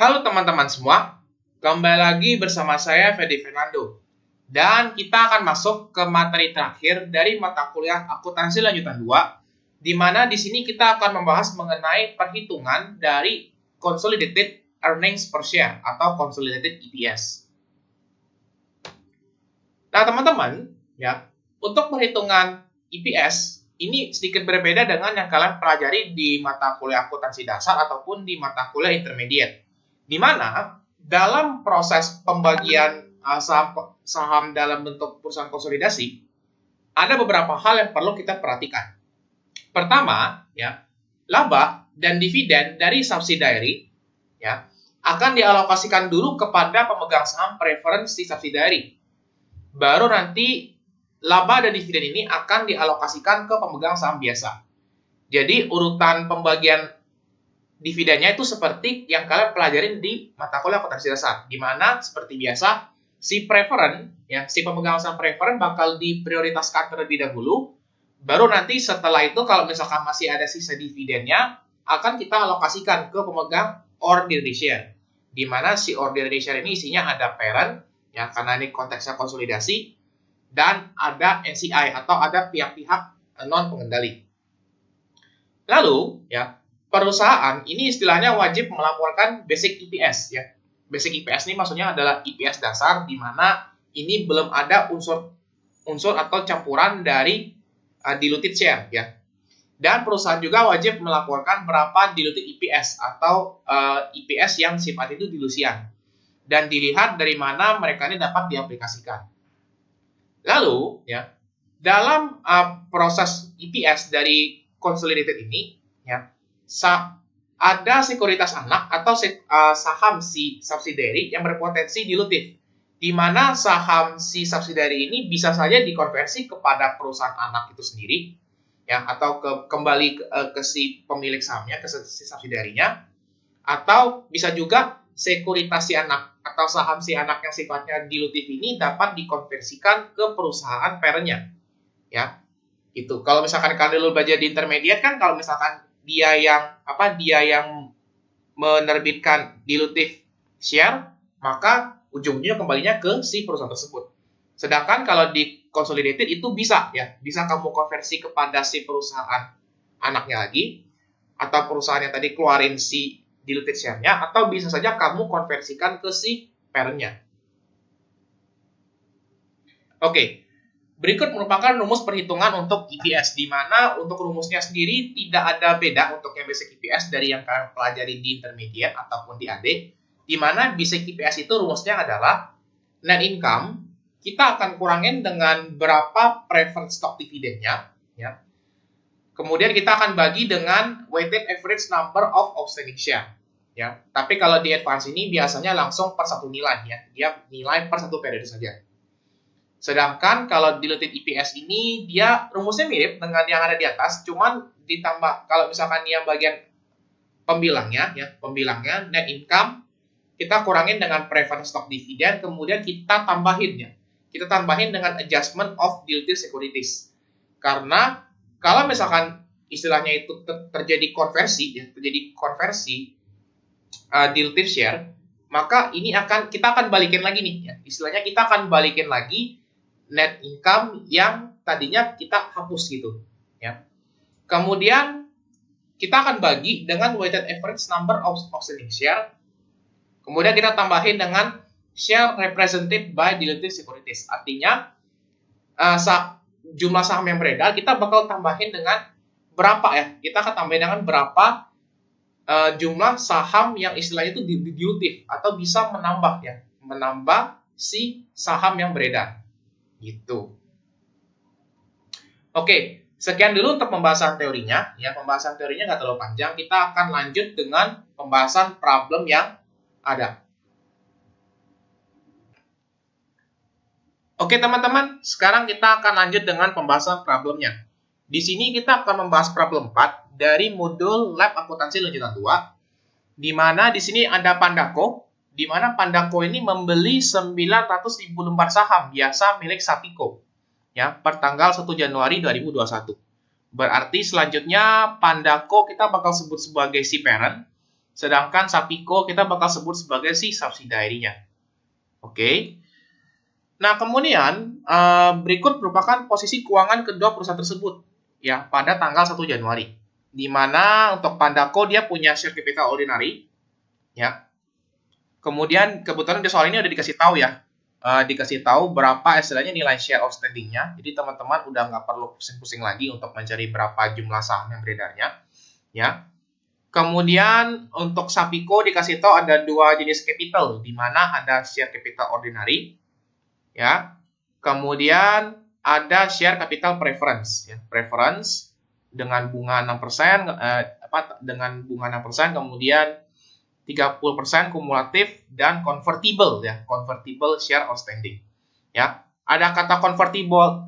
Halo teman-teman semua, kembali lagi bersama saya Fedi Fernando. Dan kita akan masuk ke materi terakhir dari mata kuliah akuntansi lanjutan 2, di mana di sini kita akan membahas mengenai perhitungan dari consolidated earnings per share atau consolidated EPS. Nah, teman-teman, ya, untuk perhitungan EPS ini sedikit berbeda dengan yang kalian pelajari di mata kuliah akuntansi dasar ataupun di mata kuliah intermediate. Di mana dalam proses pembagian saham dalam bentuk perusahaan konsolidasi, ada beberapa hal yang perlu kita perhatikan. Pertama, ya, laba dan dividen dari subsidiary ya akan dialokasikan dulu kepada pemegang saham preferensi subsidiary. Baru nanti laba dan dividen ini akan dialokasikan ke pemegang saham biasa. Jadi urutan pembagian dividennya itu seperti yang kalian pelajarin di mata kuliah akuntansi dasar, di mana seperti biasa si preferen, ya, si pemegang saham preferen bakal diprioritaskan terlebih dahulu, baru nanti setelah itu kalau misalkan masih ada sisa dividennya, akan kita alokasikan ke pemegang ordinary share, di mana si ordinary share ini isinya ada parent, ya, karena ini konteksnya konsolidasi, dan ada NCI atau ada pihak-pihak non pengendali. Lalu, ya, perusahaan ini istilahnya wajib melaporkan basic EPS, ya. Basic EPS ini maksudnya adalah EPS dasar, di mana ini belum ada unsur atau campuran dari diluted share, ya. Dan perusahaan juga wajib melaporkan berapa diluted EPS atau EPS yang sifatnya itu dilusian, dan dilihat dari mana mereka ini dapat diaplikasikan. Lalu, ya, dalam proses EPS dari consolidated ini, ya, ada sekuritas anak atau saham si subsidiary yang berpotensi dilutif, di mana saham si subsidiary ini bisa saja dikonversi kepada perusahaan anak itu sendiri, ya, atau kembali ke si pemilik sahamnya, ke si subsidiary-nya, atau bisa juga sekuritas si anak atau saham si anak yang sifatnya dilutif ini dapat dikonversikan ke perusahaan parent-nya, ya. Itu kalau misalkan kalian dulu belajar di intermediate kan, kalau misalkan dia yang menerbitkan dilutive share, maka ujungnya kembalinya ke si perusahaan tersebut. Sedangkan kalau di consolidated itu bisa kamu konversi kepada si perusahaan anaknya lagi, atau perusahaan yang tadi keluarin si diluted share-nya, atau bisa saja kamu konversikan ke si parent-nya. Oke. Berikut merupakan rumus perhitungan untuk EPS, di mana untuk rumusnya sendiri tidak ada beda untuk yang basic EPS dari yang kalian pelajari di intermediate ataupun di AD, di mana basic EPS itu rumusnya adalah net income, kita akan kurangin dengan berapa preferred stock dividennya, ya. Kemudian kita akan bagi dengan weighted average number of outstanding share, ya. Tapi kalau di advance ini biasanya langsung per satu nilai, ya. Dia nilai per satu periode saja. Sedangkan kalau diluted EPS ini dia rumusnya mirip dengan yang ada di atas, cuman ditambah kalau misalkan yang bagian pembilangnya, ya, pembilangnya net income kita kurangin dengan preferred stock dividend, kemudian kita tambahin dengan adjustment of diluted securities. Karena kalau misalkan istilahnya itu terjadi konversi diluted share, maka ini kita akan balikin lagi nih, ya. Istilahnya kita akan balikin lagi net income yang tadinya kita hapus gitu, ya. Kemudian kita akan bagi dengan weighted average number of outstanding share. Kemudian kita tambahin dengan share represented by diluted securities. Artinya jumlah saham yang beredar kita bakal tambahin dengan berapa, ya? Kita akan tambahin dengan berapa jumlah saham yang istilahnya itu dilutif atau bisa menambah, ya, menambah si saham yang beredar. Gitu. Oke, sekian dulu untuk pembahasan teorinya. Ya, pembahasan teorinya nggak terlalu panjang. Kita akan lanjut dengan pembahasan problem yang ada. Oke, teman-teman. Sekarang kita akan lanjut dengan pembahasan problemnya. Di sini kita akan membahas problem 4 dari modul Lab Akuntansi Lanjutan 2, di mana di sini ada Pandako, di mana Pandako ini membeli 900.000 lembar saham biasa milik Sapico, ya, per tanggal 1 Januari 2021. Berarti selanjutnya Pandako kita bakal sebut sebagai si parent, Sedangkan Sapico kita bakal sebut sebagai si subsidiary-nya. Oke. Nah, kemudian berikut merupakan posisi keuangan kedua perusahaan tersebut ya pada tanggal 1 Januari. Di mana untuk Pandaco dia punya share capital ordinary ya. Kemudian kebetulan di soal ini udah dikasih tahu ya. Dikasih tahu berapa istilahnya nilai share outstanding-nya. Jadi teman-teman udah nggak perlu pusing-pusing lagi untuk mencari berapa jumlah saham yang beredarnya ya. Kemudian untuk Sapico dikasih tahu ada dua jenis capital, di mana ada share capital ordinary, ya. Kemudian ada share capital preference, ya. Preference dengan bunga 6%, dengan bunga 6%, kemudian 30% kumulatif dan convertible, ya. Convertible share outstanding, ya. Ada kata convertible,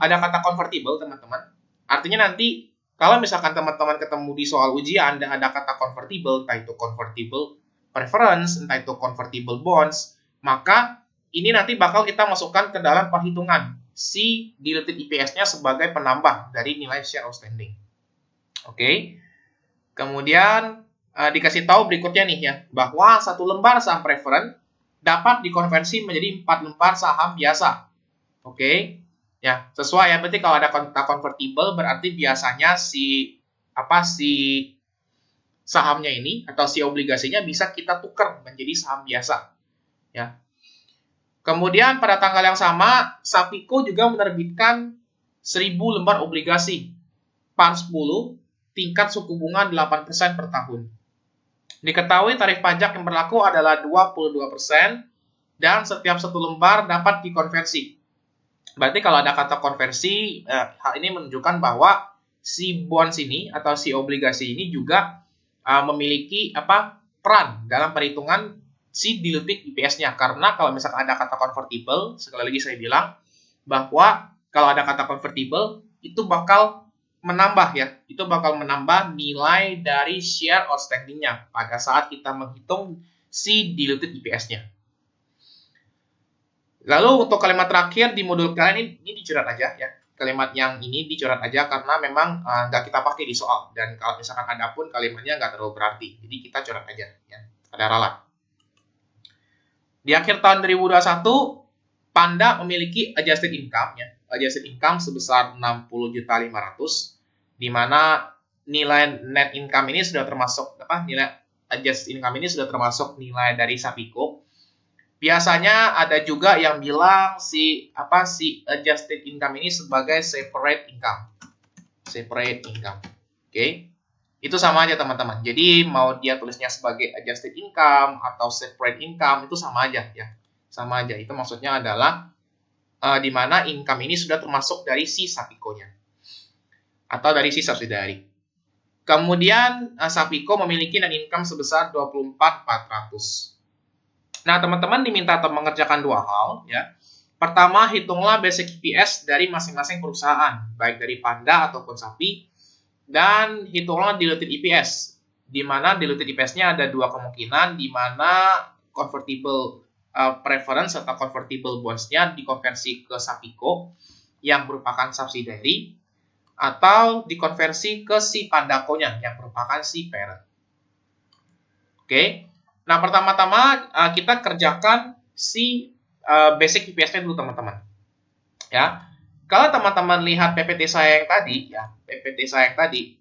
teman-teman. Artinya nanti kalau misalkan teman-teman ketemu di soal ujian dan ada kata convertible, entah itu convertible preference, entah itu convertible bonds, maka ini nanti bakal kita masukkan ke dalam perhitungan si diluted EPS-nya sebagai penambah dari nilai share outstanding. Oke. Kemudian dikasih tahu berikutnya nih ya, bahwa satu lembar saham preference dapat dikonversi menjadi 4 lembar saham biasa. Oke. Ya, sesuai ya. Berarti kalau ada kata convertible berarti biasanya si sahamnya ini atau si obligasinya bisa kita tukar menjadi saham biasa. Ya. Kemudian pada tanggal yang sama, Sapico juga menerbitkan 1000 lembar obligasi par 10 tingkat suku bunga 8% per tahun. Diketahui tarif pajak yang berlaku adalah 22% dan setiap satu lembar dapat dikonversi. Berarti kalau ada kata konversi, hal ini menunjukkan bahwa si bonds ini atau si obligasi ini juga memiliki peran dalam perhitungan si diluted EPS-nya. Karena kalau misalkan ada kata convertible, sekali lagi saya bilang bahwa kalau ada kata convertible itu bakal menambah ya, itu bakal menambah nilai dari share outstanding-nya pada saat kita menghitung si diluted EPS-nya. Lalu untuk kalimat terakhir di modul kalian ini dicoret aja ya. Kalimat yang ini dicoret aja karena memang nggak kita pakai di soal. Dan kalau misalkan ada pun kalimatnya nggak terlalu berarti. Jadi kita coret aja ya. Ada ralat. Di akhir tahun 2021, Panda memiliki adjusted income ya. Adjusted income sebesar 60.500.000 di mana nilai net income ini sudah termasuk nilai adjusted income ini sudah termasuk nilai dari Sapico. Biasanya ada juga yang bilang si adjusted income ini sebagai separate income. Separate income. Oke. Itu sama aja teman-teman. Jadi mau dia tulisnya sebagai adjusted income atau separate income itu sama aja ya. Sama aja. Itu maksudnya adalah di mana income ini sudah termasuk dari si Sapico-nya. Atau dari si subsidiary. Kemudian Sapico memiliki net income sebesar 24.400. Nah, teman-teman diminta untuk mengerjakan dua hal ya. Pertama, hitunglah basic EPS dari masing-masing perusahaan, baik dari Panda ataupun Sapi, dan hitunglah diluted EPS, di mana diluted EPS-nya ada dua kemungkinan, di mana convertible preference atau convertible bonds-nya dikonversi ke Sapico yang merupakan subsidiary, atau dikonversi ke si Pandaco-nya yang merupakan si parent. Oke. Nah, pertama-tama kita kerjakan si basic EPS-nya dulu, teman-teman. Ya. Kalau teman-teman lihat PPT saya yang tadi,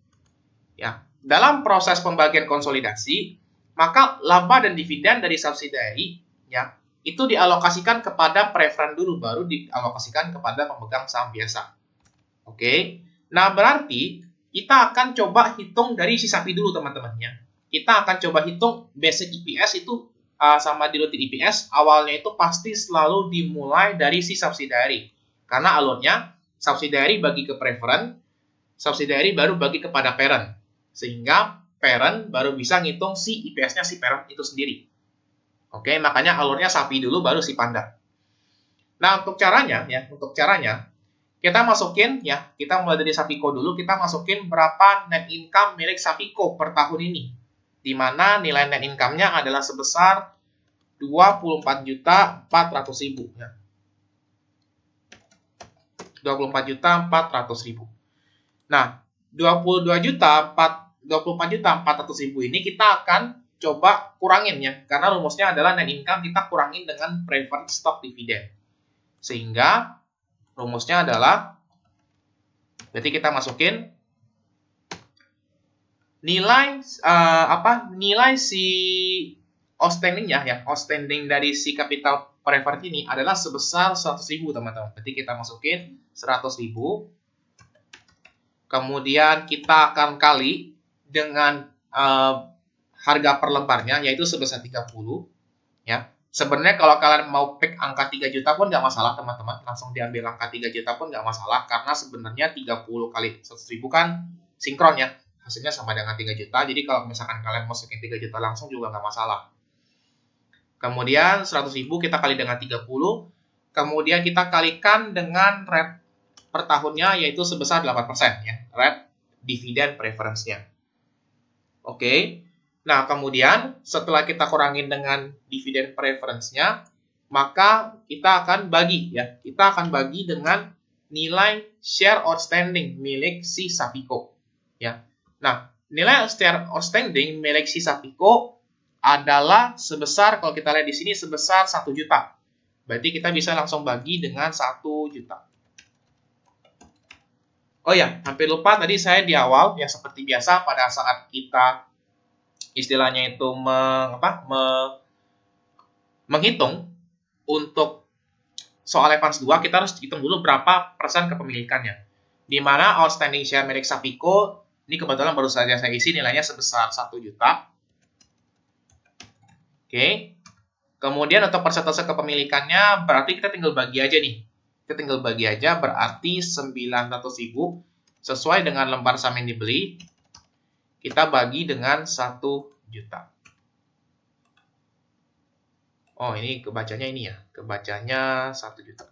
ya, dalam proses pembagian konsolidasi, maka laba dan dividen dari subsidiary, ya, itu dialokasikan kepada preferen dulu, baru dialokasikan kepada pemegang saham biasa. Oke. Nah, berarti kita akan coba hitung dari si Sapi dulu, teman-temannya. Kita akan coba hitung basic EPS itu sama diluted EPS awalnya itu pasti selalu dimulai dari si subsidiary. Karena alurnya subsidiary bagi ke preferen, subsidiary baru bagi kepada parent. Sehingga parent baru bisa ngitung si EPS-nya si parent itu sendiri. Oke, makanya alurnya Sapi dulu baru si Panda. Nah, untuk caranya kita masukin ya, kita mulai dari Sapico dulu, kita masukin berapa net income milik Sapico per tahun ini. Di mana nilai net income-nya adalah sebesar 24.400.000 ya. 24.400.000. Nah, 24.400.000 ini kita akan coba kurangin ya, karena rumusnya adalah net income kita kurangin dengan preferred stock dividend. Sehingga rumusnya adalah, berarti kita masukin nilai nilai si outstanding-nya ya, outstanding dari si capital preferred ini adalah sebesar 100.000 teman-teman. Berarti kita masukin 100.000. Kemudian kita akan kali dengan harga per lembarnya, yaitu sebesar 30. Ya. Sebenarnya kalau kalian mau pick angka 3 juta pun nggak masalah teman-teman. Langsung diambil angka 3 juta pun nggak masalah. Karena sebenarnya 30 kali 100.000 kan sinkron ya. Hasilnya sama dengan 3 juta. Jadi kalau misalkan kalian masukin 3 juta langsung juga nggak masalah. Kemudian 100.000 kita kali dengan 30. Kemudian kita kalikan dengan rate per tahunnya, yaitu sebesar 8% ya. Rate dividend preference-nya. Oke. Nah, kemudian setelah kita kurangin dengan dividen preference-nya, maka kita akan bagi ya. Kita akan bagi dengan nilai share outstanding milik si Sapico ya. Nah, nilai share outstanding milik si Sapico adalah sebesar, kalau kita lihat di sini sebesar 1 juta. Berarti kita bisa langsung bagi dengan 1 juta. Oh ya, hampir lupa tadi saya di awal ya, seperti biasa pada saat kita istilahnya itu menghitung untuk soal Advance 2, kita harus hitung dulu berapa persen kepemilikannya. Di mana outstanding share milik Sapico, ini kebetulan baru saja saya isi, nilainya sebesar 1 juta. Oke. Kemudian untuk persentase kepemilikannya, berarti kita tinggal bagi aja nih. Kita tinggal bagi aja, berarti 900.000 sesuai dengan lembar saham yang dibeli. Kita bagi dengan 1 juta. Oh, ini kebacanya ini ya. Kebacanya 1 juta.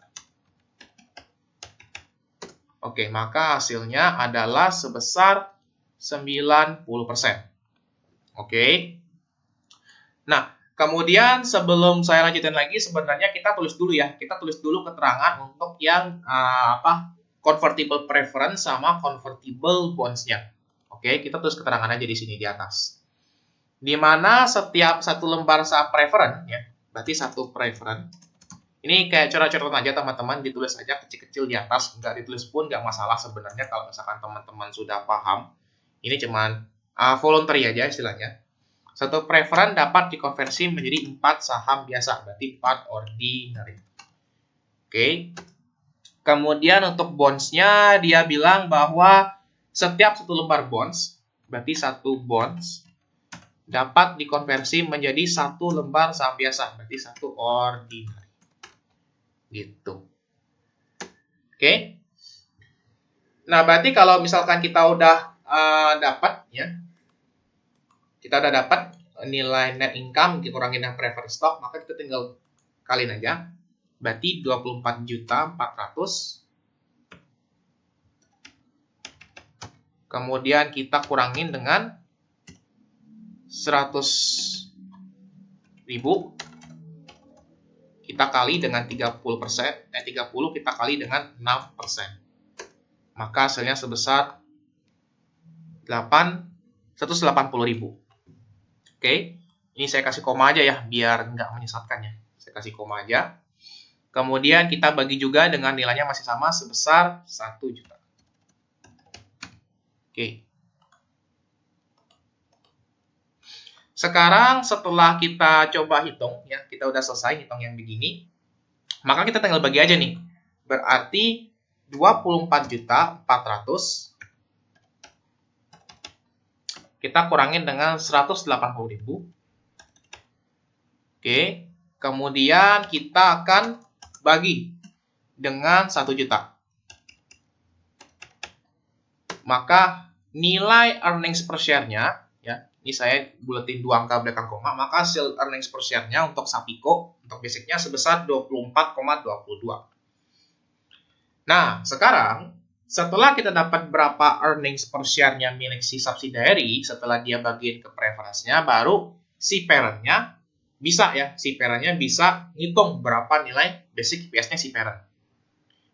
Oke, maka hasilnya adalah sebesar 90%. Oke. Nah, kemudian sebelum saya lanjutin lagi, sebenarnya kita tulis dulu ya. Kita tulis dulu keterangan untuk yang convertible preference sama convertible bonds-nya. Oke, kita tulis keterangan aja di sini di atas. Di mana setiap satu lembar saham preference ya, berarti satu preference. Ini kayak coret-coret aja teman-teman, ditulis aja kecil-kecil di atas, nggak ditulis pun nggak masalah sebenarnya kalau misalkan teman-teman sudah paham. Ini cuman voluntary aja istilahnya. Satu preference dapat dikonversi menjadi 4 saham biasa, berarti 4 ordinary. Oke. Kemudian untuk bonds-nya dia bilang bahwa setiap satu lembar bonds, berarti satu bonds, dapat dikonversi menjadi satu lembar saham biasa, berarti satu ordinary. Gitu. Oke. Nah, berarti kalau misalkan kita udah dapat ya, kita udah dapat nilai net income dikurangin yang preferred stock, maka kita tinggal kaliin aja. Berarti 24.400.000. Kemudian kita kurangin dengan 100.000. Kita kali dengan 30%. 30 kita kali dengan 6%. Maka hasilnya sebesar 180.000. Oke. Ini saya kasih koma aja ya, biar nggak menyesatkan ya. Saya kasih koma aja. Kemudian kita bagi juga dengan nilainya masih sama sebesar 1 juta. Oke. Sekarang setelah kita coba hitung, ya kita udah selesai hitung yang begini, maka kita tinggal bagi aja nih. Berarti 24.400.000 kita kurangin dengan 180.000. Oke. Kemudian kita akan bagi dengan 1 juta. Maka nilai earnings per share-nya, ya, ini saya buletin 2 angka belakang koma, maka hasil earnings per share-nya untuk Sapico, untuk basicnya sebesar 24,22. Nah, sekarang setelah kita dapat berapa earnings per share-nya milik si subsidiary, setelah dia bagiin ke preference-nya, baru si parent-nya bisa ya, si parent-nya bisa ngitung berapa nilai basic EPS-nya si parent.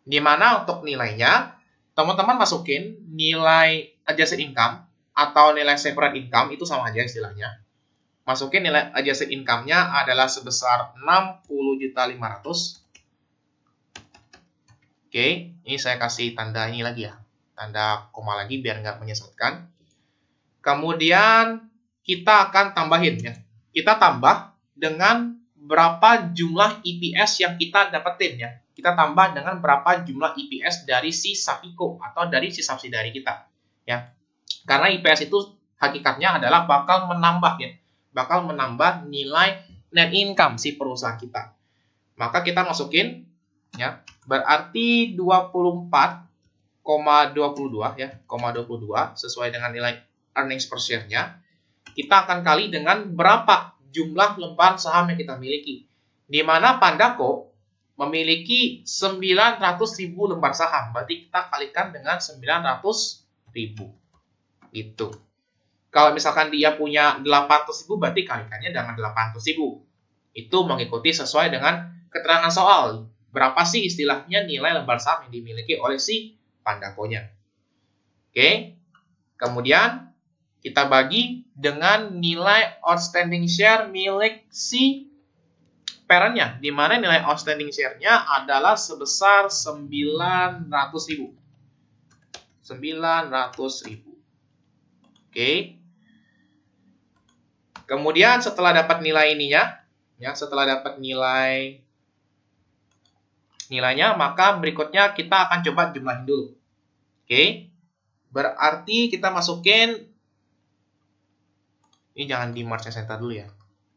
Dimana untuk nilainya, teman-teman masukin nilai adjusted income atau nilai separate income, itu sama aja istilahnya. masukin nilai adjusted income-nya adalah sebesar 60.500.000. Oke, ini saya kasih tanda ini lagi ya. Tanda koma lagi biar nggak menyesatkan. Kemudian kita akan tambahin ya. Kita tambah dengan berapa jumlah EPS yang kita dapetin ya. Kita tambah dengan berapa jumlah EPS dari si Sapico atau dari si subsidiary kita ya. Karena EPS itu hakikatnya adalah bakal menambah ya. Bakal menambah nilai net income si perusahaan kita. Maka kita masukin ya, berarti 24,22 ya, 22 sesuai dengan nilai earnings per share-nya. Kita akan kali dengan berapa jumlah lembar saham yang kita miliki. Di mana Pandaco memiliki 900.000 lembar saham, berarti kita kalikan dengan 900.000. Gitu. Kalau misalkan dia punya 800.000, berarti kalikannya dengan 800.000. Itu mengikuti sesuai dengan keterangan soal. Berapa sih istilahnya nilai lembar saham yang dimiliki oleh si Pandaco-nya. Oke. Kemudian kita bagi dengan nilai outstanding share milik si parent-nya. Di mana nilai outstanding share-nya adalah sebesar 900.000. 900.000. Oke. Kemudian setelah dapat nilai ininya, ya, setelah dapat nilainya, maka berikutnya kita akan coba jumlahin dulu. Oke. Berarti kita masukin, ini jangan di margin center dulu ya.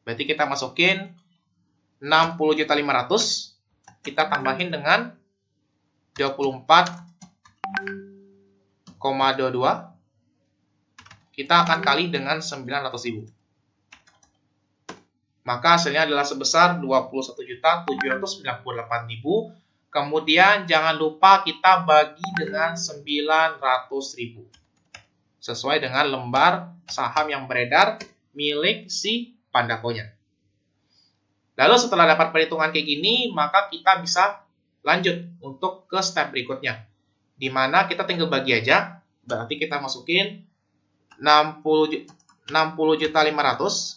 Berarti kita masukin 60.500.000, kita tambahin dengan 24,22, kita akan kali dengan 900.000. Maka hasilnya adalah sebesar 21.798.000. Kemudian jangan lupa kita bagi dengan 900.000. Sesuai dengan lembar saham yang beredar milik si Pandaco-nya. Lalu setelah dapat perhitungan kayak gini, maka kita bisa lanjut untuk ke step berikutnya. Di mana kita tinggal bagi aja. Berarti kita masukin 60.500.000.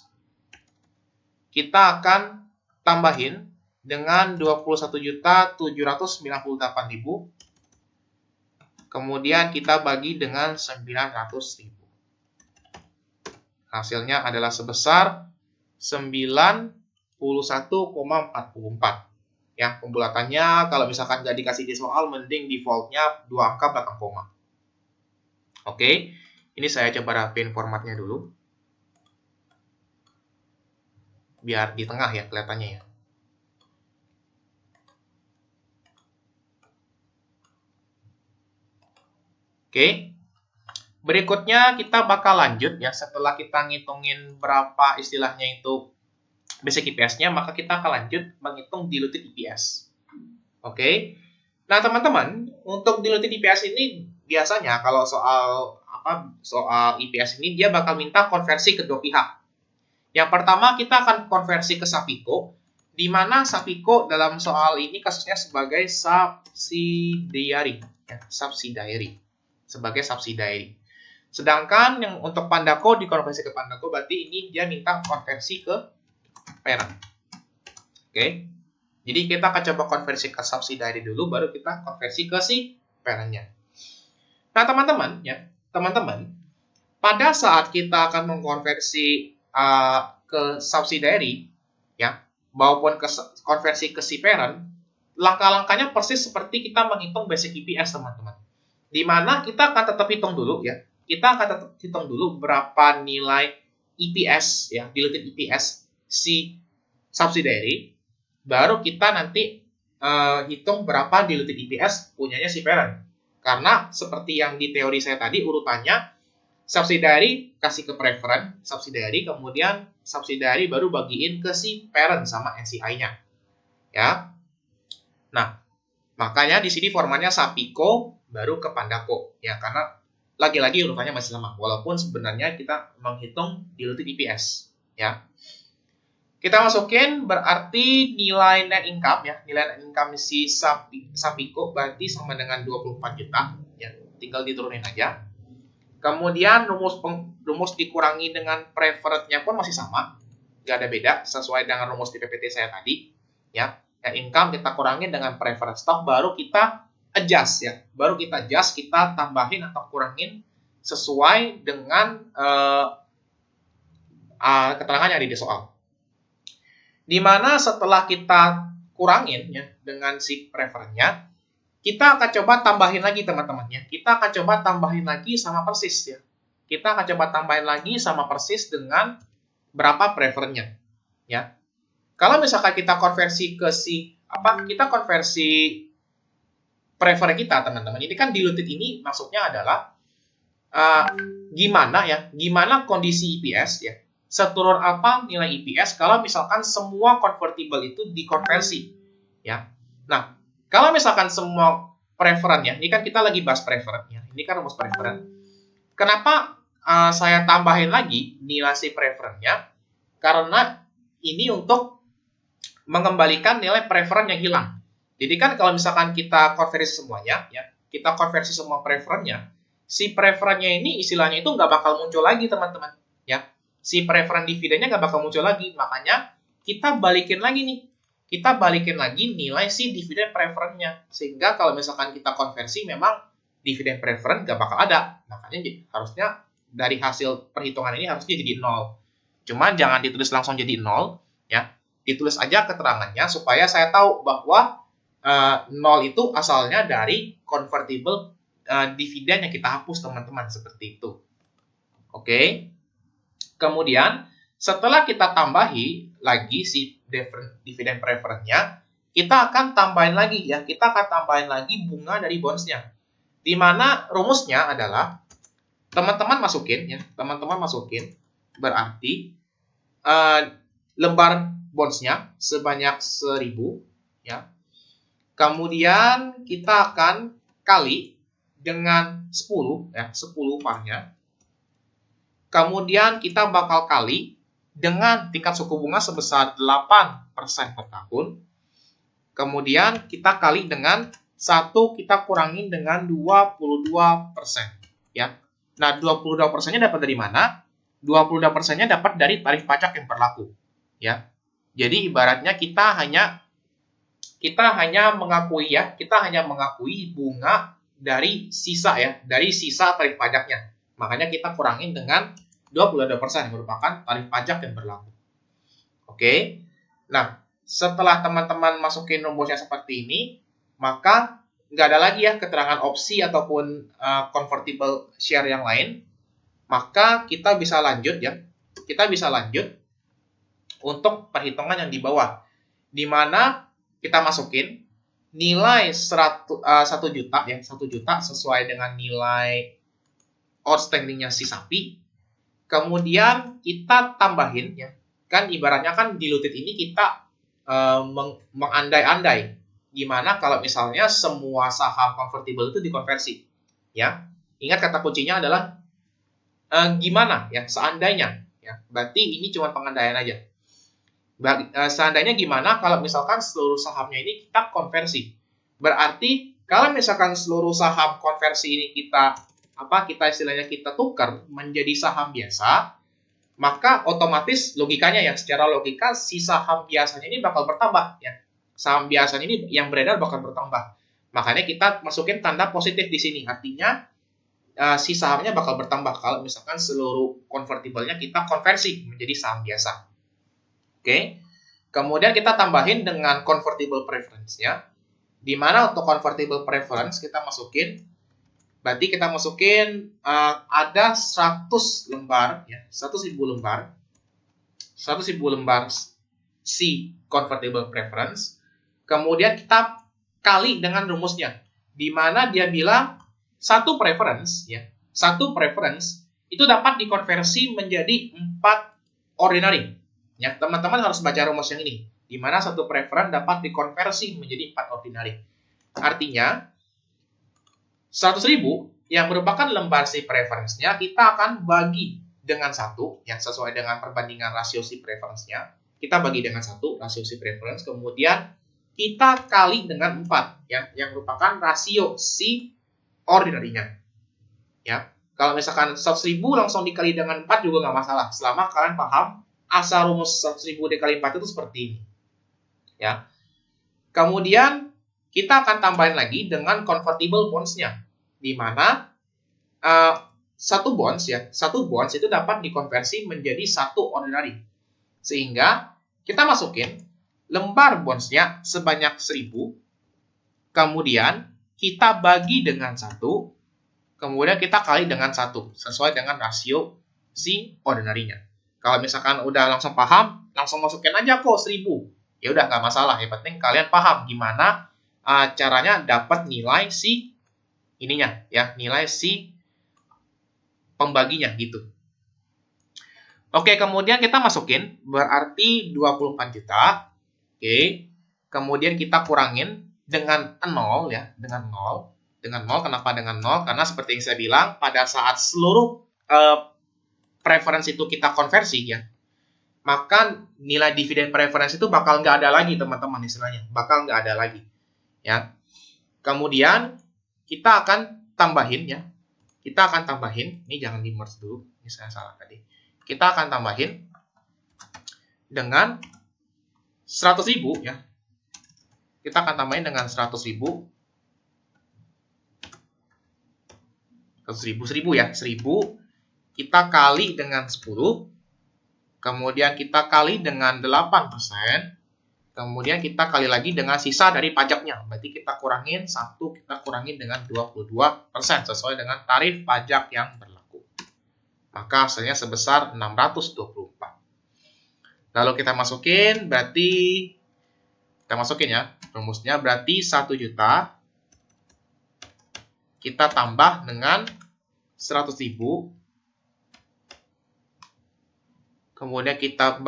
Kita akan tambahin dengan 21.798.000. Kemudian kita bagi dengan 900.000. Hasilnya adalah sebesar 91,44. Ya, pembulatannya kalau misalkan nggak dikasih di soal, mending defaultnya 2 angka belakang koma. Oke, ini saya coba rapiin formatnya dulu. Biar di tengah ya kelihatannya ya. Oke. Berikutnya kita bakal lanjut ya, setelah kita ngitungin berapa istilahnya itu basic EPS-nya, maka kita akan lanjut menghitung diluted EPS. Oke. Nah, teman-teman, untuk diluted EPS ini biasanya kalau soal EPS ini dia bakal minta konversi kedua pihak. Yang pertama kita akan konversi ke Sapico, di mana Sapico dalam soal ini kasusnya sebagai subsidiary, ya, sebagai subsidiary. Sedangkan yang untuk Pandaco dikonversi ke Pandaco, berarti ini dia minta konversi ke parent. Oke. Jadi kita akan coba konversi ke subsidiary dulu, baru kita konversi ke si parent-nya. Nah, teman-teman, pada saat kita akan mengkonversi ke subsidiary, ya, maupun ke konversi ke si parent, langkah-langkahnya persis seperti kita menghitung basic EPS, teman-teman. Di mana kita akan tetap hitung dulu, ya. Kita akan tetap hitung dulu berapa nilai EPS, ya, diluted EPS si subsidiary, baru kita nanti hitung berapa diluted EPS punyanya si parent. Karena seperti yang di teori saya tadi, urutannya subsidiary kasih ke preference subsidiary, kemudian subsidiary baru bagiin ke si parent sama NCI-nya. Ya. Nah, makanya di sini formatnya Sapico baru ke Pandaco, ya, karena lagi-lagi urutannya masih sama, walaupun sebenarnya kita menghitung diluted EPS, ya. Kita masukin berarti nilai net income, ya, nilai net income si Sapico berarti sama dengan 24 juta, ya, tinggal diturunin aja. Kemudian rumus dikurangi dengan preference-nya pun masih sama, nggak ada beda, sesuai dengan rumus di PPT saya tadi, ya. Net income kita kurangin dengan preferred stock, baru kita adjust ya, baru kita adjust, kita tambahin atau kurangin sesuai dengan keterangan yang ada di soal. Dimana setelah kita kurangin ya dengan si preferennya, kita akan coba tambahin lagi teman-teman ya. Kita akan coba tambahin lagi sama persis ya. Kita akan coba tambahin lagi sama persis dengan berapa preferennya ya. Kalau misalkan kita konversi ke kita konversi prefer kita teman-teman. Ini kan diluted, ini maksudnya adalah gimana kondisi EPS ya. Seturun apa nilai EPS kalau misalkan semua convertible itu dikonversi ya. Nah, kalau misalkan semua preferen ya, ini kan kita lagi bahas preferen ya. Ini kan rumus preferen. Kenapa saya tambahin lagi nilai si preferennya? Karena ini untuk mengembalikan nilai preferen yang hilang. Jadi kan kalau misalkan kita konversi semuanya ya, kita konversi semua preferennya, si preferennya ini istilahnya itu nggak bakal muncul lagi teman-teman ya. Si preferen dividennya nggak bakal muncul lagi, makanya kita balikin lagi nih. Kita balikin lagi nilai si dividen preferennya. Sehingga kalau misalkan kita konversi, memang dividen preferen nggak bakal ada. Makanya harusnya dari hasil perhitungan ini harusnya jadi 0. Cuman jangan ditulis langsung jadi 0. Ya. Ditulis aja keterangannya supaya saya tahu bahwa 0 itu asalnya dari convertible dividen yang kita hapus teman-teman. Seperti itu. Oke. Kemudian setelah kita tambahi lagi si dividen preferennya, kita akan tambahin lagi ya, kita akan tambahin lagi bunga dari bondsnya. Di mana rumusnya adalah teman-teman masukin ya, teman-teman masukin berarti lembar bondsnya sebanyak 1000 ya. Kemudian kita akan kali dengan 10 ya, 10 parnya. Kemudian kita bakal kali dengan tingkat suku bunga sebesar 8% per tahun. Kemudian kita kali dengan 1, kita kurangin dengan 22%. Ya. Nah, 22%-nya dapat dari mana? 22%-nya dapat dari tarif pajak yang berlaku. Ya. Jadi ibaratnya kita hanya mengakui ya, kita hanya mengakui bunga dari sisa ya, dari sisa tarif pajaknya. Makanya kita kurangin dengan 22% yang merupakan tarif pajak yang berlaku. Oke. Nah, setelah teman-teman masukin rumusnya seperti ini, maka nggak ada lagi ya keterangan opsi ataupun convertible share yang lain. Maka kita bisa lanjut ya. Kita bisa lanjut untuk perhitungan yang di bawah. Di mana kita masukin nilai 1 juta ya, 1 juta sesuai dengan nilai outstanding-nya si sapi. Kemudian kita tambahin ya, kan ibaratnya kan diluted ini kita mengandai-andai gimana kalau misalnya semua saham convertible itu dikonversi ya. Ingat kata kuncinya adalah gimana ya, seandainya ya. Berarti ini cuma pengandaian aja. Seandainya gimana kalau misalkan seluruh sahamnya ini kita konversi. Berarti kalau misalkan seluruh saham konversi ini kita istilahnya kita tukar menjadi saham biasa, maka otomatis logikanya ya, secara logika si saham biasanya ini bakal bertambah ya. Saham biasanya ini yang beredar bakal bertambah. Makanya kita masukin tanda positif di sini. Artinya si sahamnya bakal bertambah kalau misalkan seluruh convertible-nya kita konversi menjadi saham biasa. Oke. Kemudian kita tambahin dengan convertible preference-nya. Di mana untuk convertible preference kita masukin, berarti kita masukin ada 100 lembar ya, 100.000 lembar. 100.000 lembar si convertible preference. Kemudian kita kali dengan rumusnya. Di mana dia bilang satu preference ya, satu preference itu dapat dikonversi menjadi 4 ordinary. Ya, teman-teman harus baca rumus yang ini. Di mana satu preference dapat dikonversi menjadi 4 ordinary. Artinya 100.000 yang merupakan lembar si preference-nya kita akan bagi dengan 1 yang sesuai dengan perbandingan rasio si preference-nya. Kita bagi dengan 1 rasio si preference, kemudian kita kali dengan 4 yang merupakan rasio si ordinary-nya. Ya. Kalau misalkan 100.000 langsung dikali dengan 4 juga nggak masalah selama kalian paham asal rumus 100.000 dikali 4 itu seperti ini. Ya. Kemudian kita akan tambahin lagi dengan convertible bonds-nya, di mana satu bonds itu dapat dikonversi menjadi satu ordinary. Sehingga kita masukin lembar bonds-nya sebanyak 1000, kemudian kita bagi dengan 1, kemudian kita kali dengan 1, sesuai dengan rasio si ordinary-nya. Kalau misalkan udah langsung paham, langsung masukin aja kok 1000. Ya udah, nggak masalah. Yang penting kalian paham gimana caranya dapat nilai si ininya, ya, nilai si pembaginya gitu. Oke, kemudian kita masukin, berarti 24 juta. Oke, kemudian kita kurangin dengan 0 ya, dengan 0. Dengan 0, kenapa dengan 0? Karena seperti yang saya bilang, pada saat seluruh preference itu kita konversi ya, maka nilai dividen preference itu bakal nggak ada lagi teman-teman, istilahnya. Bakal nggak ada lagi. Ya. Kemudian kita akan tambahin ya. Kita akan tambahin, ini jangan di merge dulu, ini saya salah tadi. Kita akan tambahin dengan 100.000 ya. Kita akan tambahin dengan 100.000. 1.000 ya, 1.000 kita kali dengan 10. Kemudian kita kali dengan 8%. Kemudian kita kali lagi dengan sisa dari pajaknya. Berarti kita kurangin 1, kita kurangin dengan 22% sesuai dengan tarif pajak yang berlaku. Maka hasilnya sebesar 624. Lalu kita masukin, berarti kita masukin ya, rumusnya berarti 1 juta kita tambah dengan 100.000. Kemudian kita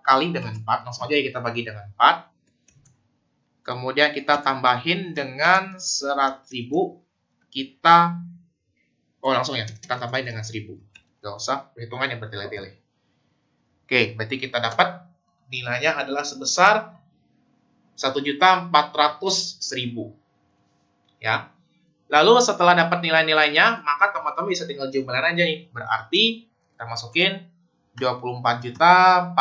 kali dengan 4, langsung aja kita bagi dengan 4. Kemudian kita tambahin dengan 100.000, kita langsung ya, kita tambahin dengan 1000. Gak usah perhitungan yang bertele-tele. Oke, berarti kita dapat nilainya adalah sebesar 1.400.000. Ya. Lalu setelah dapat nilai-nilainya, maka teman-teman bisa tinggal jumlahin aja nih. Berarti kita masukin 24.400.000.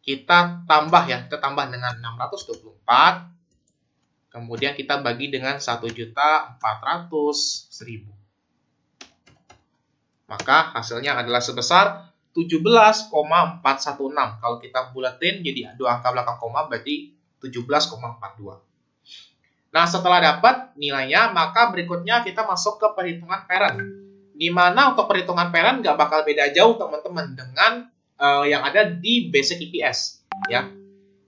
Kita tambah ya, kita tambah dengan 624. Kemudian kita bagi dengan 1.400.000. Maka hasilnya adalah sebesar 17,416. Kalau kita bulatin jadi 2 angka belakang koma, berarti 17,42. Nah, setelah dapat nilainya, maka berikutnya kita masuk ke perhitungan parent. Di mana untuk perhitungan parent nggak bakal beda jauh teman-teman dengan yang ada di basic EPS. Ya.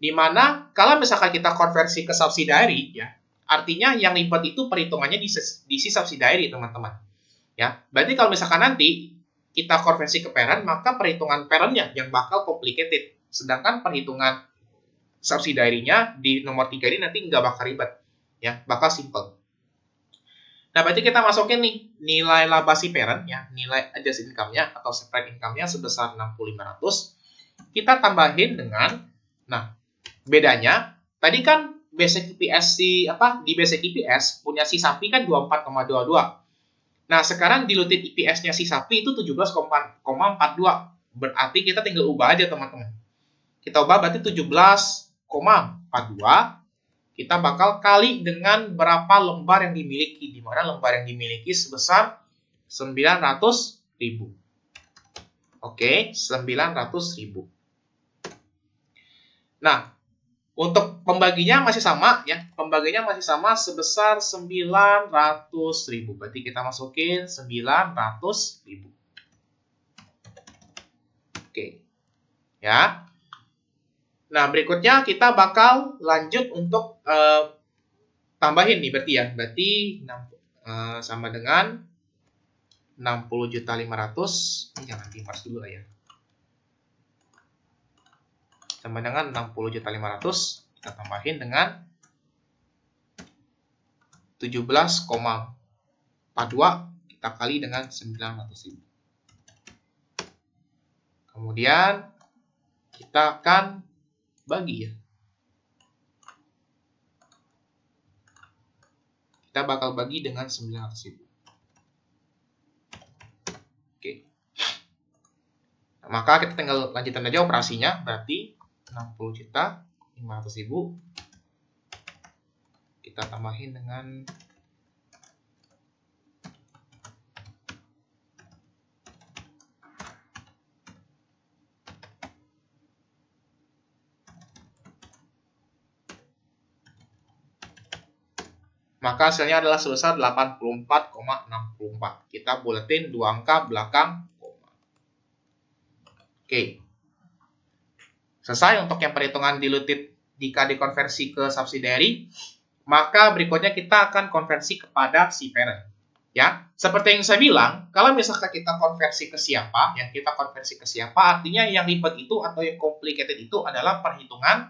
Di mana kalau misalkan kita konversi ke subsidiary, ya, artinya yang ribet itu perhitungannya di si subsidiary, teman-teman. Ya, berarti kalau misalkan nanti kita konversi ke parent, maka perhitungan parentnya yang bakal complicated. Sedangkan perhitungan subsidiary-nya di nomor 3 ini nanti nggak bakal ribet. Ya, bakal simple. Nah, berarti kita masukin nih nilai laba si parent, ya, nilai adjusted income-nya atau separate income-nya sebesar 6.500. Kita tambahin dengan, nah, bedanya, tadi kan basic EPS di basic EPS punya si sapi kan 24,22. Nah, sekarang dilutin EPS-nya si sapi itu 17,42. Berarti kita tinggal ubah aja, teman-teman. Kita ubah berarti 17,42. Kita bakal kali dengan berapa lembar yang dimiliki. Di mana lembar yang dimiliki sebesar 900.000. Oke, 900.000. Nah, untuk pembaginya masih sama ya. Pembaginya masih sama sebesar 900.000. Berarti kita masukin 900.000. Oke. Ya. Nah, berikutnya kita bakal lanjut untuk tambahin nih berarti ya. Berarti sama dengan 60.500.000. Ini jangan di-mars dulu lah ya. Sama dengan 60.500.000, kita tambahin dengan 17,42, kita kali dengan 900.000. Kemudian kita akan bagi ya. Kita bakal bagi dengan 900.000. Oke. Maka kita tinggal lanjutin aja operasinya, berarti 60.500.000 kita tambahin dengan maka hasilnya adalah sebesar 84,64. Kita buletin 2 angka belakang koma. Oke. Selesai untuk yang perhitungan diluted jika dikonversi ke subsidiary. Maka berikutnya kita akan konversi kepada si parent. Ya, seperti yang saya bilang, kalau misalkan kita konversi ke siapa, artinya yang ribet itu atau yang complicated itu adalah perhitungan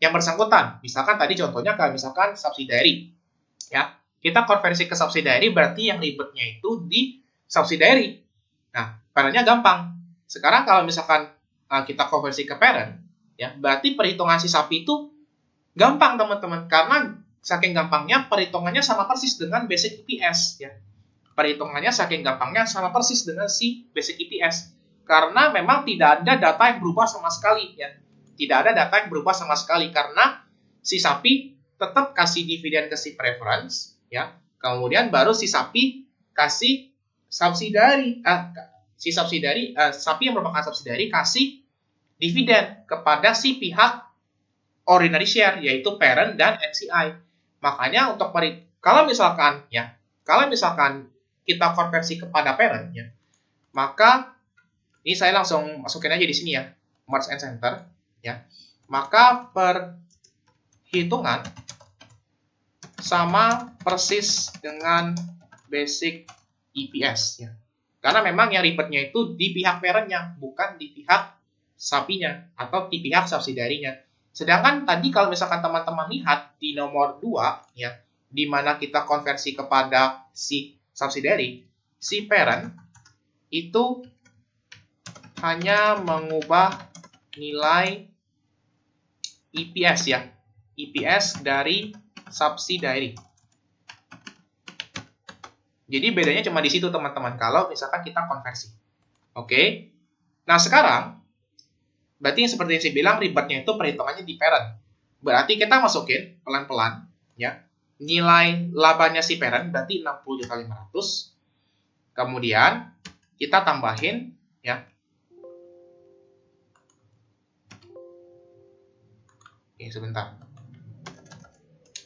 yang bersangkutan. Misalkan tadi contohnya kayak misalkan subsidiary. Ya, kita konversi ke subsidiary berarti yang ribetnya itu di subsidiary. Nah, parentnya gampang. Sekarang kalau misalkan kita konversi ke parent, ya, berarti perhitungan si sapi itu gampang teman-teman, karena saking gampangnya perhitungannya sama persis dengan basic EPS. Ya, perhitungannya saking gampangnya sama persis dengan si basic EPS, karena memang tidak ada data yang berubah sama sekali. Ya, tidak ada data yang berubah sama sekali karena si sapi tetap kasih dividen ke si preference, ya. Kemudian baru si sapi kasih subsidiary, sapi yang merupakan subsidiary kasih dividen kepada si pihak ordinary share, yaitu parent dan NCI. Makanya untuk kalau misalkan kita konversi kepada parent, ya, maka ini saya langsung masukin aja di sini ya, merge and center, ya. Maka perhitungan sama persis dengan basic EPS, ya. Karena memang yang ribetnya itu di pihak parentnya, bukan di pihak sapinya atau di pihak subsidiary-nya. Sedangkan tadi kalau misalkan teman-teman lihat di nomor 2, ya, di mana kita konversi kepada si subsidiary, si parent itu hanya mengubah nilai EPS, ya, EPS dari subsidiary. Jadi bedanya cuma di situ teman-teman kalau misalkan kita konversi. Oke. Nah, sekarang berarti seperti yang saya bilang ribetnya itu perhitungannya di parent. Berarti kita masukin pelan-pelan, ya. Nilai labanya si parent berarti 60.500. Kemudian kita tambahin, ya. Oke, sebentar.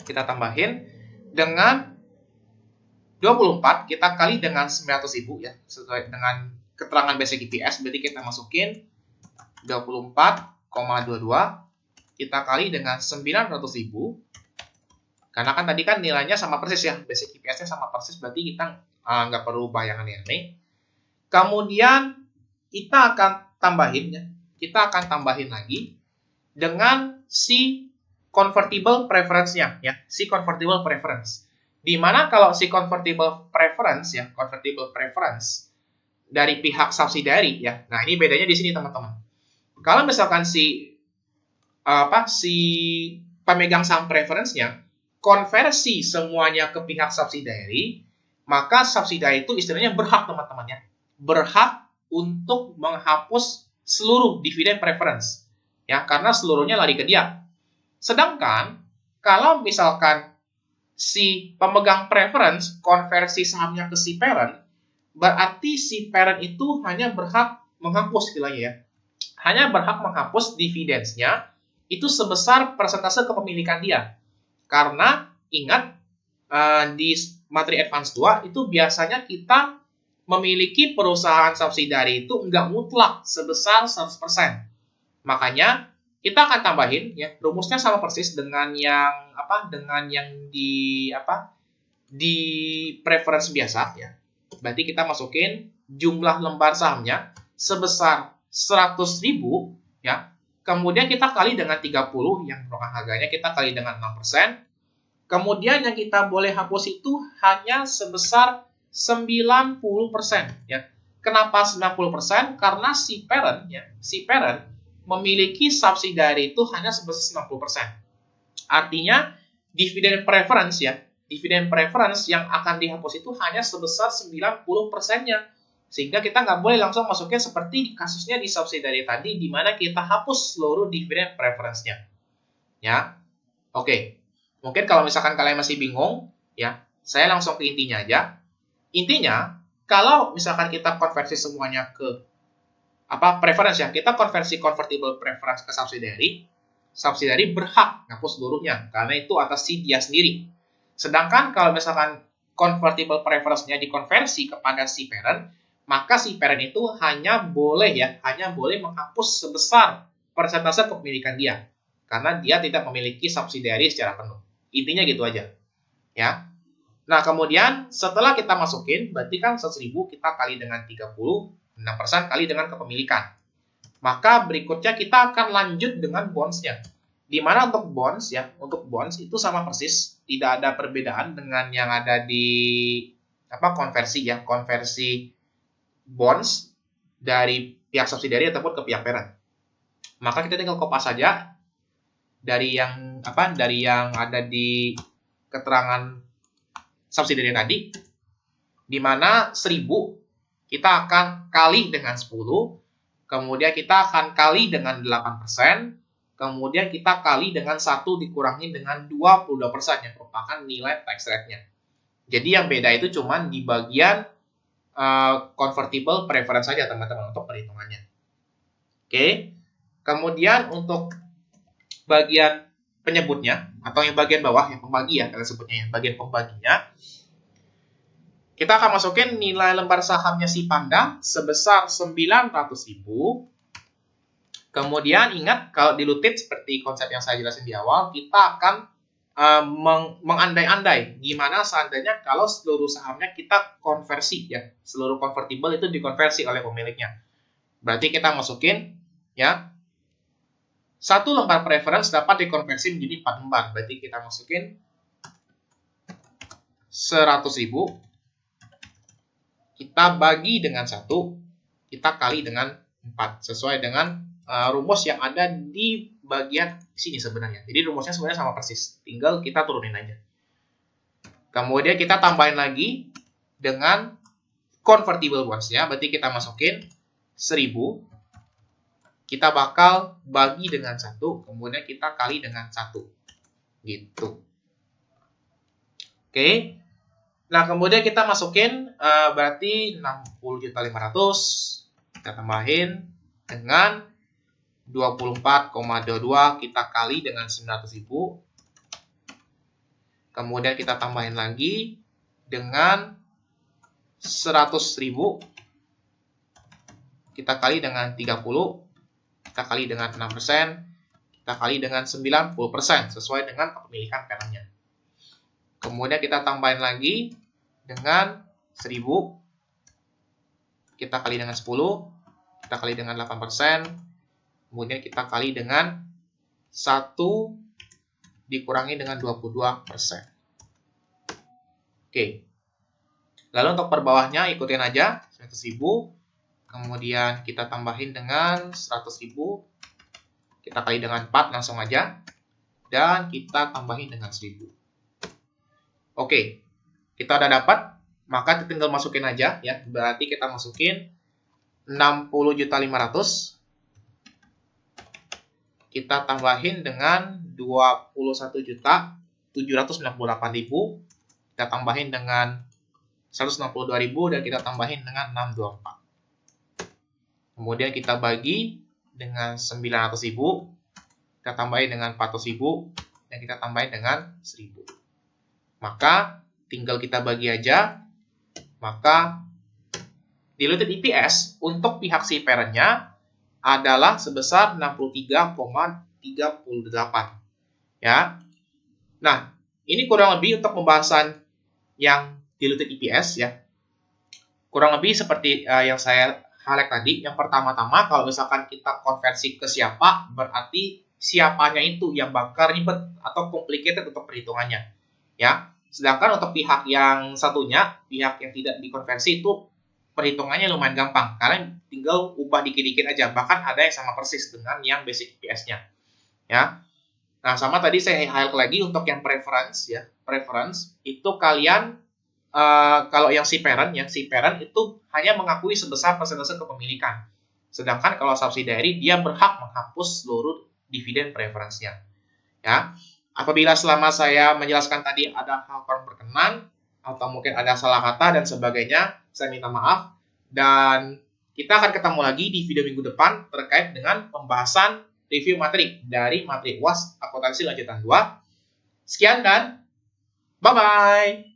Kita tambahin dengan 24, kita kali dengan 900.000, ya, sesuai dengan keterangan basic EPS. Berarti kita masukin 24,22, kita kali dengan 900.000. Karena kan tadi kan nilainya sama persis, ya, basic EPS-nya sama persis, berarti kita nggak perlu bayangan yang aneh. Kemudian kita akan tambahin, ya, kita akan tambahin lagi dengan si convertible preference-nya, ya, si convertible preference. Di mana kalau si convertible preference, ya, convertible preference dari pihak subsidiary, ya. Nah, ini bedanya di sini teman-teman. Kalau misalkan si pemegang saham preference-nya konversi semuanya ke pihak subsidiary, maka subsidiary itu istilahnya berhak teman-teman, ya. Berhak untuk menghapus seluruh dividen preference, ya, karena seluruhnya lari ke dia. Sedangkan kalau misalkan si pemegang preference konversi sahamnya ke si parent, berarti si parent itu hanya berhak menghapus istilahnya, ya. Hanya berhak menghapus dividends-nya itu sebesar persentase kepemilikan dia. Karena ingat di materi advance 2 itu biasanya kita memiliki perusahaan subsidiary itu enggak mutlak sebesar 100%. Makanya kita akan tambahin, ya, rumusnya sama persis dengan yang di preference biasa, ya. Berarti kita masukin jumlah lembar sahamnya sebesar 100.000, ya. Kemudian kita kali dengan 30 yang merupakan harganya, kita kali dengan 6%. Kemudian yang kita boleh hapus itu hanya sebesar 90%, ya. Kenapa 90%? Karena si parent memiliki subsidiary itu hanya sebesar 90%. Artinya dividen preference, ya, dividen preference yang akan dihapus itu hanya sebesar 90%-nya. Sehingga kita nggak boleh langsung masukin seperti kasusnya di subsidiary tadi, di mana kita hapus seluruh dividend preference-nya. Ya, oke. Mungkin kalau misalkan kalian masih bingung, ya, saya langsung ke intinya aja. Intinya, kalau misalkan kita konversi semuanya ke preference ya, kita konversi convertible preference ke subsidiary berhak ngapus seluruhnya karena itu atas si dia sendiri. Sedangkan kalau misalkan convertible preference-nya dikonversi kepada si parent, maka si parent itu hanya boleh menghapus sebesar persentase kepemilikan dia karena dia tidak memiliki subsidiary secara penuh. Intinya gitu aja. Ya. Nah, kemudian setelah kita masukin, berarti kan 100.000 kita kali dengan 36% kali dengan kepemilikan. Maka berikutnya kita akan lanjut dengan bonds-nya. Di mana untuk bonds itu sama persis, tidak ada perbedaan dengan yang ada di konversi bonds dari pihak subsidiary ataupun ke pihak parent. Maka kita tinggal kopas saja dari yang ada di keterangan subsidiary tadi, di mana 1.000 kita akan kali dengan 10, kemudian kita akan kali dengan 8%, kemudian kita kali dengan 1 dikurangi dengan 22% yang merupakan nilai tax rate-nya. Jadi yang beda itu cuma di bagian convertible preference saja teman-teman untuk perhitungannya. Oke. Kemudian untuk bagian penyebutnya atau yang bagian bawah yang pembagi ya, kalian sebutnya ya, bagian pembaginya. Kita akan masukin nilai lembar sahamnya si Panda sebesar 900.000. Kemudian ingat kalau dilutit seperti konsep yang saya jelasin di awal, kita akan mengandai-andai gimana seandainya kalau seluruh sahamnya kita konversi ya, seluruh convertible itu dikonversi oleh pemiliknya. Berarti kita masukin ya, 1 lembar preference dapat dikonversi menjadi 4 lembar. Berarti kita masukin 100.000 kita bagi dengan 1, kita kali dengan 4 sesuai dengan rumus yang ada di bagian sini sebenarnya. Jadi rumusnya sebenarnya sama persis, tinggal kita turunin aja. Kemudian kita tambahin lagi dengan convertible bonds-nya, berarti kita masukin 1.000, kita bakal bagi dengan 1, kemudian kita kali dengan 1. Gitu. Oke. Nah, kemudian kita masukin berarti 60.500 kita tambahin dengan 24,22 kita kali dengan 900.000. Kemudian kita tambahin lagi dengan 100.000 kita kali dengan 30, kita kali dengan 6%, kita kali dengan 90% sesuai dengan kepemilikan parentnya. Kemudian kita tambahin lagi dengan 1.000, kita kali dengan 10, kita kali dengan 8%, kemudian kita kali dengan 1 dikurangi dengan 22%. Oke. Lalu untuk per bawahnya ikutin aja 100.000, kemudian kita tambahin dengan 100.000, kita kali dengan 4 langsung aja, dan kita tambahin dengan 1.000. Oke, kita udah dapat, maka tinggal masukin aja ya. Berarti kita masukin 60.500. Kita tambahin dengan 21.798.000. Kita tambahin dengan 162.000 dan kita tambahin dengan 624. Kemudian kita bagi dengan 900.000. Kita tambahin dengan 400.000 dan kita tambahin dengan 1.000. Maka tinggal kita bagi aja, maka diluted EPS untuk pihak si parent-nya adalah sebesar 63,38 ya. Nah, ini kurang lebih untuk pembahasan yang diluted EPS ya. Kurang lebih seperti yang saya highlight tadi. Yang pertama-tama kalau misalkan kita konversi ke siapa, berarti siapanya itu yang bakal ribet atau complicated untuk perhitungannya ya. Sedangkan untuk pihak yang satunya, pihak yang tidak dikonversi itu perhitungannya lumayan gampang. Kalian tinggal ubah dikit-dikit aja. Bahkan ada yang sama persis dengan yang basic EPS-nya. Ya. Nah, sama tadi saya highlight lagi untuk yang preference ya. Preference itu kalian kalau yang si parent itu hanya mengakui sebesar persentase kepemilikan. Sedangkan kalau subsidiary dia berhak menghapus seluruh dividen preferensial. Ya. Apabila selama saya menjelaskan tadi ada hal kurang berkenan atau mungkin ada salah kata dan sebagainya, saya minta maaf dan kita akan ketemu lagi di video minggu depan terkait dengan pembahasan review materi dari materi UAS Akuntansi Lanjutan 2. Sekian dan bye-bye.